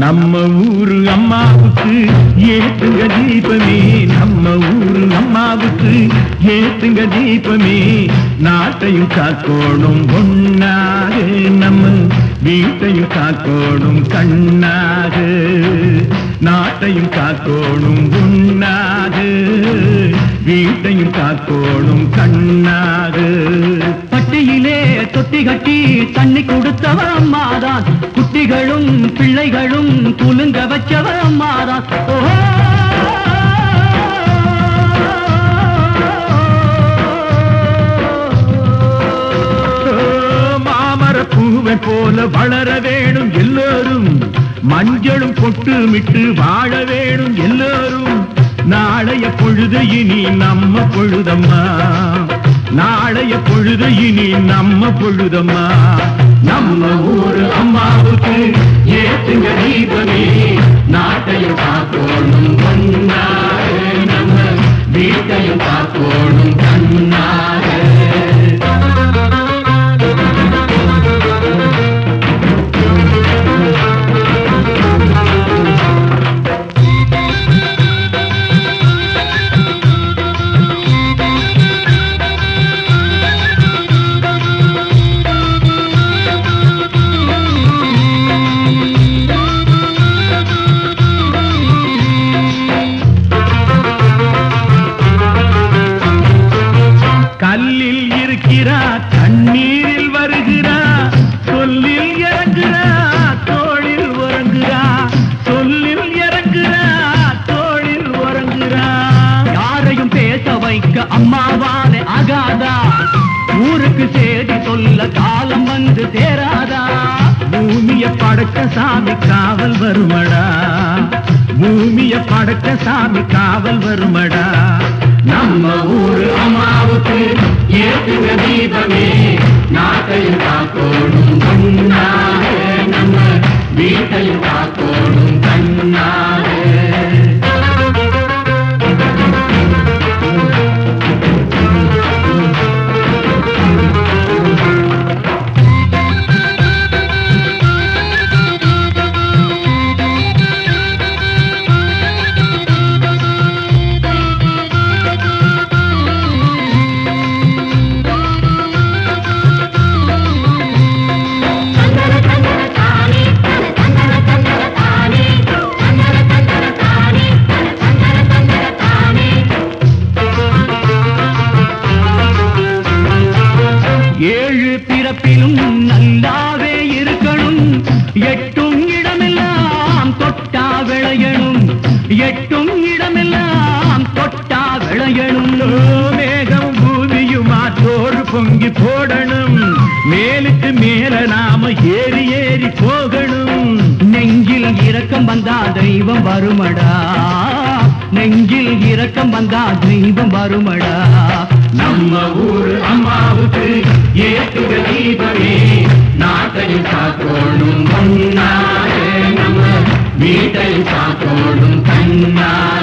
நம்ம ஊரு அம்மாவுக்கு ஏத்துங்க தீபமே நம்ம ஊரு அம்மாவுக்கு ஏத்துங்க தீபமே நாட்டையும் காக்கோணும் பொன்னாக நம்ம வீட்டையும் காக்கோணும் கண்ணாக நாட்டையும் காக்கோணும் பொன்னாக வீட்டையும் காக்கோணும் கண்ணாக பட்டியிலே தொட்டி கட்டி தண்ணி கொடுத்தவ அம்மாதான் குட்டிகளும் பிள்ளைகளும் குலுங்க வச்சவ அம்மாதான் மாமர பூவை போல வளர வேணும் எல்லோரும் மஞ்சளும் பொட்டுமிட்டு வாழ வேணும் எல்லோரும் நாளைய பொழுது இனி நம்ம பொழுதம்மா நாளைய பொழுது இனி நம்ம பொழுதம்மா நம்ம ஊரு அம்மாவுக்கு ஏத்துங்க தீபமே நாட்டையும் காக்கோணும் கண்ணாக நம்ம வீட்டையும் காக்கோணும் கண்ணாக வெள்ளம் வந்து தேராதா பூமிய படைச்ச சாமி காவல் வருமடா பூமிய படைச்ச சாமி காவல் வருமடா நம்ம ஊரு அம்மாவுக்கு ஏற்றுங்க தீபமே நாட்டையும் காக்கோடும் கண்ணாக நம்ம வீட்டையும் காக்கோடும் கண்ணாக ஏழு பிறப்பிலும் நல்லாவே இருக்கணும் எட்டும் இடமெல்லாம் தொட்டா விளையணும் எட்டும் இடமெல்லாம் தொட்டா விளையணும் மேகம் பூமியும் ஆற்றோடு பொங்கி போடணும் மேலுக்கு மேல நாம ஏறி ஏறி போகணும் நெஞ்சில் இரக்கம் வந்தா தெய்வம் வருமடா நெஞ்சில் இரக்கம் வந்தா தெய்வம் வருமடா நம்ம ஊரு அம்மாவுக்கு ஏற்றுக தீபமே நாட்டையும் காக்கோடும் கண்ணாக நம்ம வீட்டையும் காக்கோடும் கண்ணாக